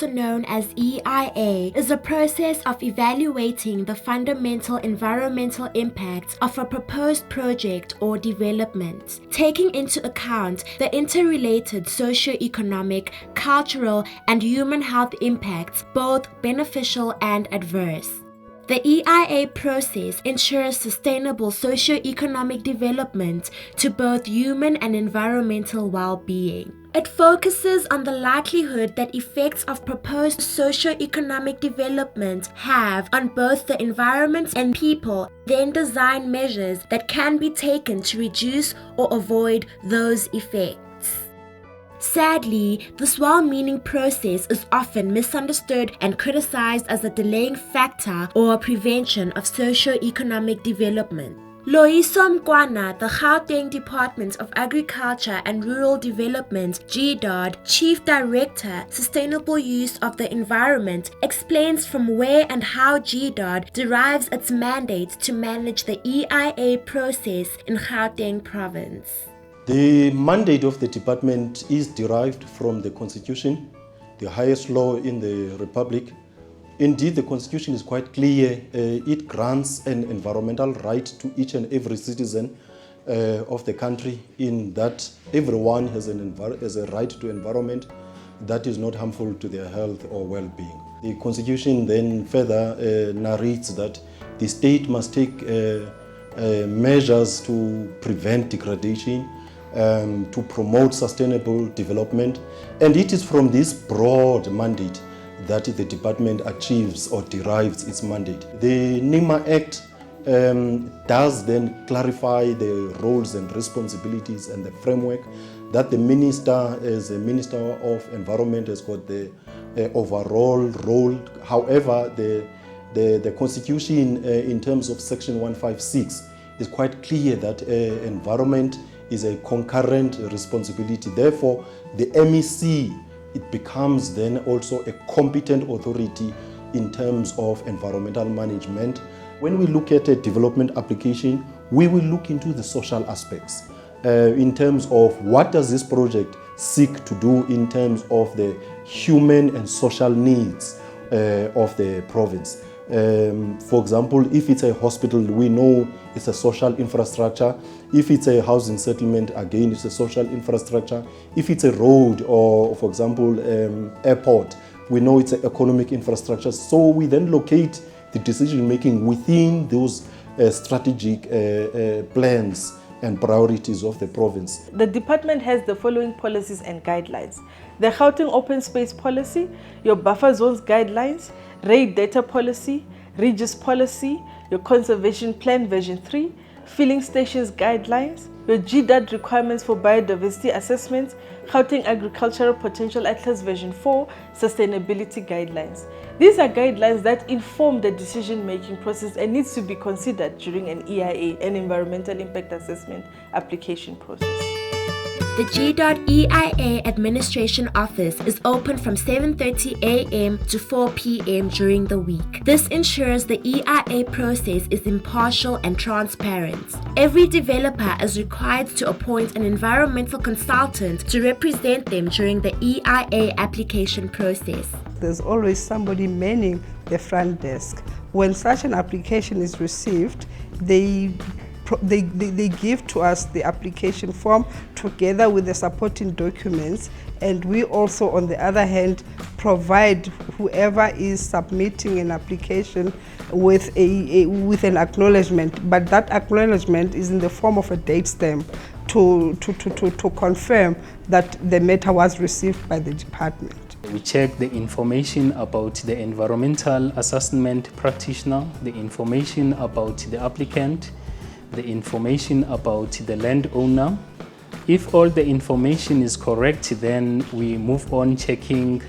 also known as EIA, is a process of evaluating the fundamental environmental impacts of a proposed project or development, taking into account the interrelated socio-economic, cultural, and human health impacts, both beneficial and adverse. The EIA process ensures sustainable socio-economic development to both human and environmental well-being. It focuses on the likelihood that effects of proposed socio-economic development have on both the environment and people, then design measures that can be taken to reduce or avoid those effects. Sadly, this well-meaning process is often misunderstood and criticized as a delaying factor or a prevention of socio-economic development. Loyiso Mkwana, the Gauteng Department of Agriculture and Rural Development, GDOD, Chief Director, Sustainable Use of the Environment, explains from where and how GDOD derives its mandate to manage the EIA process in Gauteng Province. The mandate of the department is derived from the Constitution, the highest law in the Republic. Indeed, the Constitution is quite clear. It grants an environmental right to each and every citizen of the country, in that everyone has a right to environment that is not harmful to their health or well-being. The Constitution then further narrates that the state must take measures to prevent degradation, to promote sustainable development, and it is from this broad mandate that the department achieves or derives its mandate. The NEMA Act does then clarify the roles and responsibilities and the framework that the minister, as a Minister of Environment, has got the overall role. However, the Constitution in terms of Section 156 is quite clear that environment is a concurrent responsibility. Therefore, the MEC, it becomes then also a competent authority in terms of environmental management. When we look at a development application, we will look into the social aspects in terms of what does this project seek to do in terms of the human and social needs of the province. For example, if it's a hospital, we know it's a social infrastructure. If it's a housing settlement, again, it's a social infrastructure. If it's a road or, for example, airport, we know it's an economic infrastructure. So we then locate the decision-making within those strategic plans and priorities of the province. The department has the following policies and guidelines: the Gauteng Open Space Policy, your buffer zones guidelines, RAID data policy, Regis policy, your conservation plan version 3, filling stations guidelines, your GDOD requirements for biodiversity assessments, Gauteng Agricultural Potential Atlas version 4, sustainability guidelines. These are guidelines that inform the decision-making process and needs to be considered during an EIA, an environmental impact assessment application process. The GDOD EIA Administration Office is open from 7:30 a.m. to 4 p.m. during the week. This ensures the EIA process is impartial and transparent. Every developer is required to appoint an environmental consultant to represent them during the EIA application process. There's always somebody manning the front desk. When such an application is received, they give to us the application form together with the supporting documents, and we also, on the other hand, provide whoever is submitting an application with an acknowledgement, but that acknowledgement is in the form of a date stamp to confirm that the matter was received by the department. We check the information about the environmental assessment practitioner, the information about the applicant, the information about the landowner. If all the information is correct, then we move on checking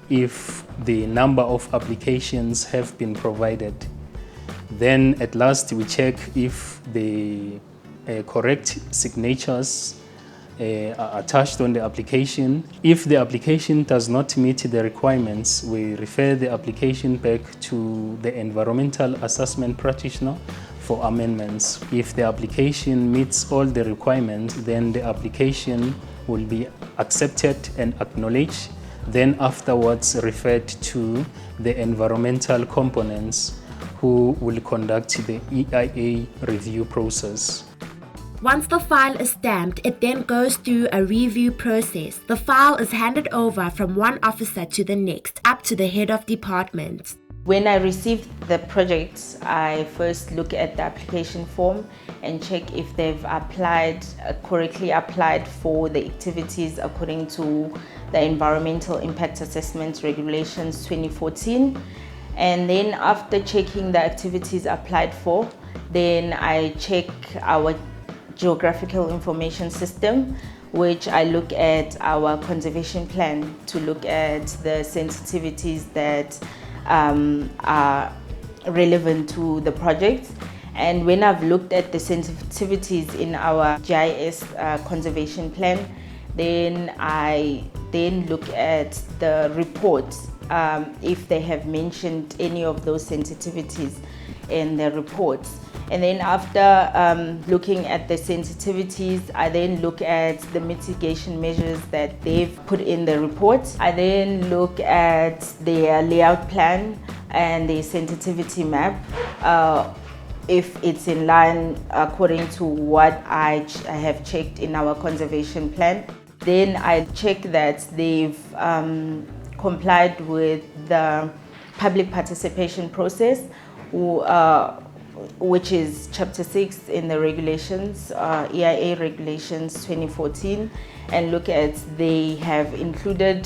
if the number of applications have been provided. Then at last we check if the correct signatures are attached on the application. If the application does not meet the requirements, we refer the application back to the environmental assessment practitioner for amendments. If the application meets all the requirements, then the application will be accepted and acknowledged. then afterwards referred to the environmental components who will conduct the EIA review process. Once the file is stamped, it then goes through a review process. The file is handed over from one officer to the next, up to the head of department. When I receive the projects, I first look at the application form and check if they've correctly applied for the activities according to the Environmental Impact Assessment Regulations 2014. And then after checking the activities applied for, then I check our geographical information system, which I look at our conservation plan to look at the sensitivities that are relevant to the project. And when I've looked at the sensitivities in our GIS conservation plan, then I look at the reports if they have mentioned any of those sensitivities in the reports. And then after looking at the sensitivities, I then look at the mitigation measures that they've put in the report. I then look at their layout plan and the sensitivity map, if it's in line according to what I have checked in our conservation plan. Then I check that they've complied with the public participation process, which is Chapter 6 in the regulations, EIA Regulations 2014, and look at they have included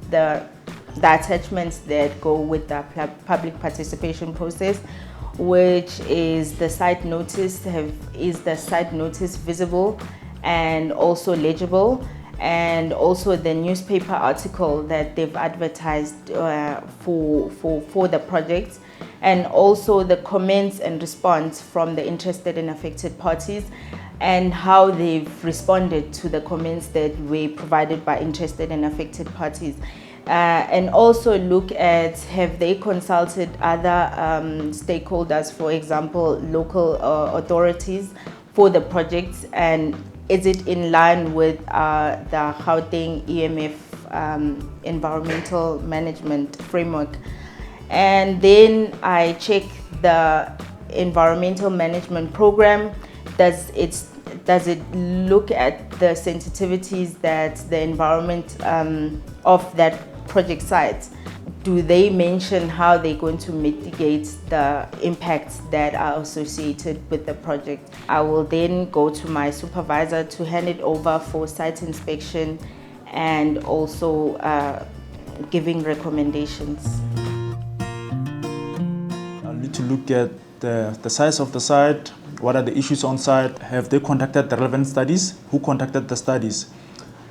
the attachments that go with the public participation process, which is the site notice. Is the site notice visible and also legible, and also the newspaper article that they've advertised for the project, and also the comments and response from the interested and affected parties and how they've responded to the comments that were provided by interested and affected parties. And also look at, have they consulted other stakeholders, for example, local authorities for the projects, and is it in line with the Gauteng EMF environmental management framework? And then I check the environmental management program. Does it look at the sensitivities that the environment of that project site? Do they mention how they're going to mitigate the impacts that are associated with the project? I will then go to my supervisor to hand it over for site inspection and also giving recommendations. I'll need to look at the size of the site, what are the issues on site, have they conducted the relevant studies, who conducted the studies.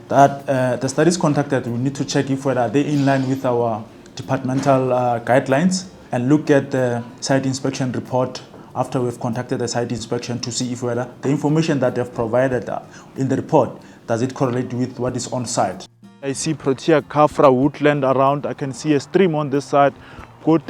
The studies conducted, we need to check if whether they in line with our departmental guidelines, and look at the site inspection report after we've conducted the site inspection to see if whether the information that they've provided in the report, does it correlate with what is on site. I see Protea Kafra woodland around, I can see a stream on this side, good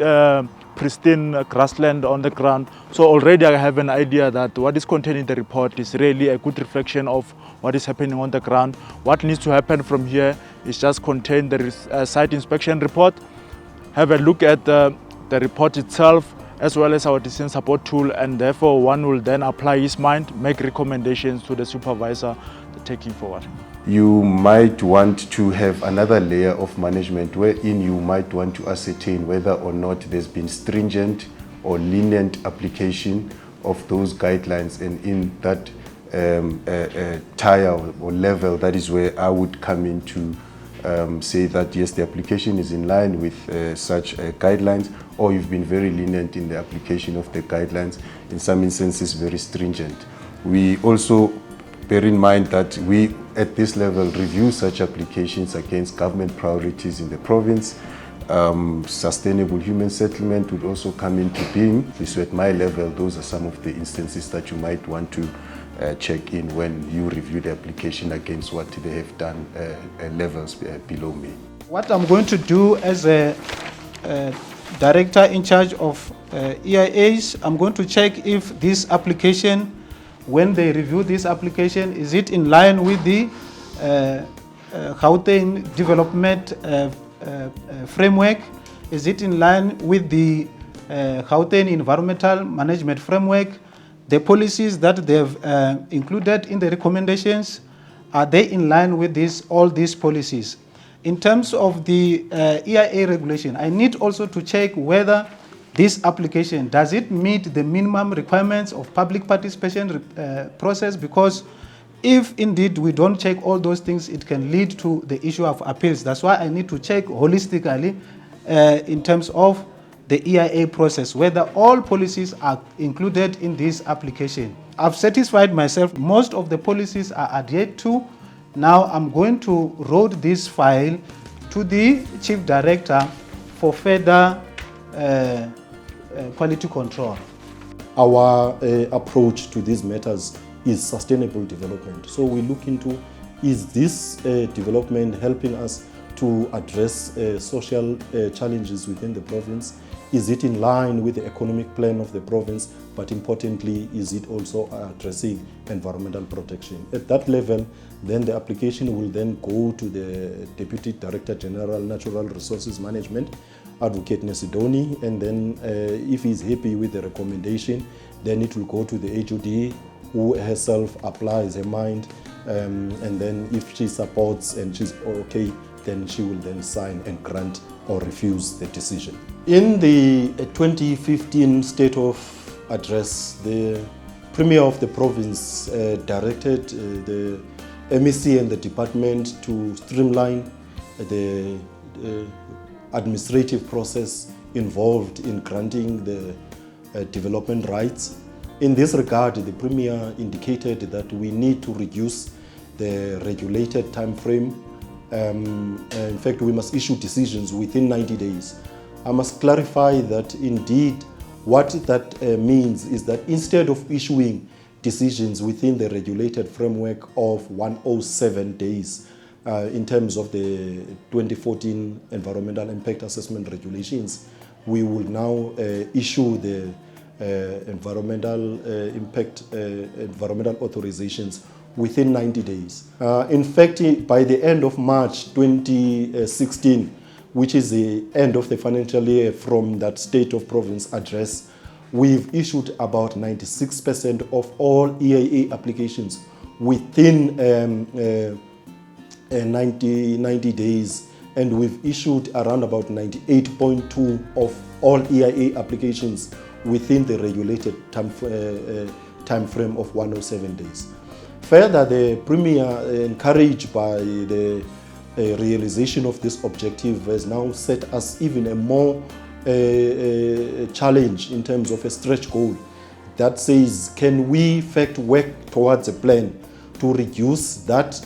pristine grassland on the ground. So already I have an idea that what is contained in the report is really a good reflection of what is happening on the ground. What needs to happen from here is just contain the site inspection report, have a look at the report itself, as well as our decision support tool, and therefore one will then apply his mind, make recommendations to the supervisor to take it forward. You might want to have another layer of management wherein you might want to ascertain whether or not there's been stringent or lenient application of those guidelines, and in that tier or level, that is where I would come in to say that yes, the application is in line with such guidelines, or you've been very lenient in the application of the guidelines, in some instances very stringent. We also bear in mind that we at this level review such applications against government priorities in the province. Sustainable human settlement would also come into being. So at my level, those are some of the instances that you might want to check in when you review the application against what they have done levels below me. What I'm going to do as a director in charge of EIAs, I'm going to check if this application, when they review this application, is it in line with the Gauteng development framework? Is it in line with the Gauteng environmental management framework? The policies that they've included in the recommendations, are they in line with all these policies? In terms of the EIA regulation, I need also to check whether this application, does it meet the minimum requirements of public participation process? Because if indeed we don't check all those things, it can lead to the issue of appeals. That's why I need to check holistically in terms of the EIA process, whether all policies are included in this application. I've satisfied myself, most of the policies are adhered to. Now I'm going to road this file to the Chief Director for further quality control. Our approach to these matters is sustainable development. So we look into, is this development helping us to address social challenges within the province? Is it in line with the economic plan of the province? But importantly, is it also addressing environmental protection? At that level, then the application will then go to the Deputy Director General Natural Resources Management, Advocate Nesidoni, and then if he's happy with the recommendation, then it will go to the HOD, who herself applies her mind, and then if she supports and she's okay, then she will then sign and grant or refuse the decision. In the 2015 State of Address, the Premier of the province directed the MEC and the department to streamline the administrative process involved in granting the development rights. In this regard, the Premier indicated that we need to reduce the regulated time frame. In fact, we must issue decisions within 90 days. I must clarify that indeed what that means is that instead of issuing decisions within the regulated framework of 107 days in terms of the 2014 Environmental Impact Assessment Regulations, we will now issue the environmental authorizations within 90 days. In fact, by the end of March 2016, which is the end of the financial year from that State of Province address, we've issued about 96% of all EIA applications within 90 days, and we've issued around about 98.2% of all EIA applications within the regulated time frame of 107 days. Further, the Premier, encouraged by the realization of this objective, has now set us even a more challenge in terms of a stretch goal that says, can we in fact work towards a plan to reduce that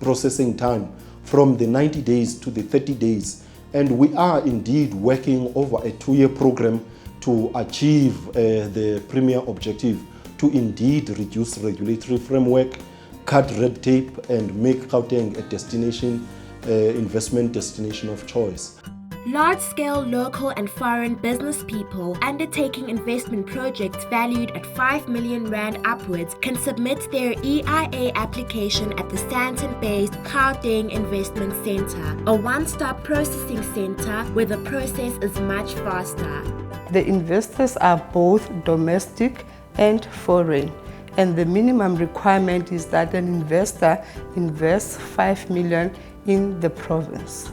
processing time from the 90 days to the 30 days. And we are indeed working over a 2-year program to achieve the premier objective, to indeed reduce regulatory framework, cut red tape, and make Gauteng a destination, investment destination of choice. Large-scale local and foreign business people undertaking investment projects valued at 5 million rand upwards can submit their EIA application at the Stanton-based Gauteng Investment Centre, a one-stop processing centre where the process is much faster. The investors are both domestic and foreign, and the minimum requirement is that an investor invests 5 million in the province.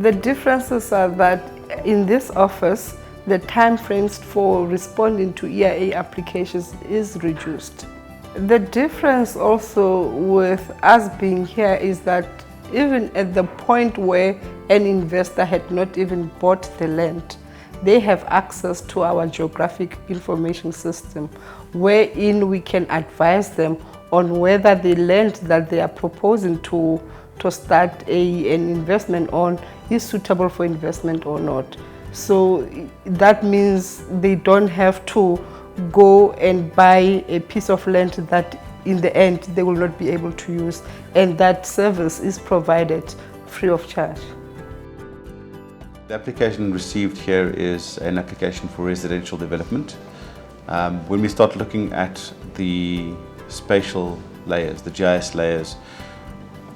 The differences are that in this office, the time frames for responding to EIA applications is reduced. The difference also with us being here is that even at the point where an investor had not even bought the land, they have access to our geographic information system, wherein we can advise them on whether the land that they are proposing to start an investment on is suitable for investment or not. So that means they don't have to go and buy a piece of land that in the end they will not be able to use, and that service is provided free of charge. The application received here is an application for residential development. When we start looking at the spatial layers, the GIS layers,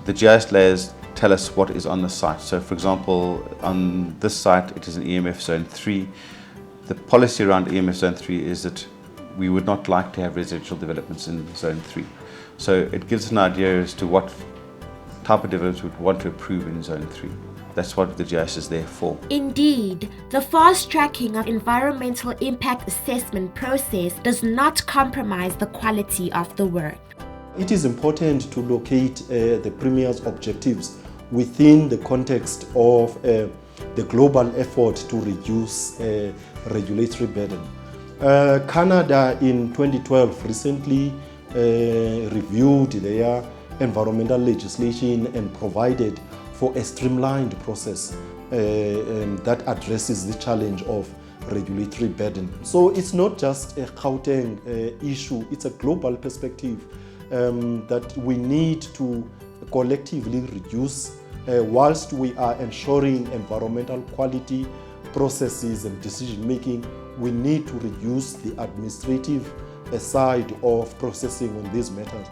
The GIS layers tell us what is on the site. So for example, on this site, it is an EMF zone 3. The policy around EMF zone 3 is that we would not like to have residential developments in zone 3. So it gives an idea as to what type of developments we would want to approve in zone 3. That's what the GIS is there for. Indeed, the fast tracking of environmental impact assessment process does not compromise the quality of the work. It is important to locate the Premier's objectives within the context of the global effort to reduce regulatory burden. Canada in 2012 recently reviewed their environmental legislation and provided for a streamlined process that addresses the challenge of regulatory burden. So it's not just a Gauteng issue, it's a global perspective that we need to collectively reduce whilst we are ensuring environmental quality processes and decision making. We need to reduce the administrative side of processing on these matters.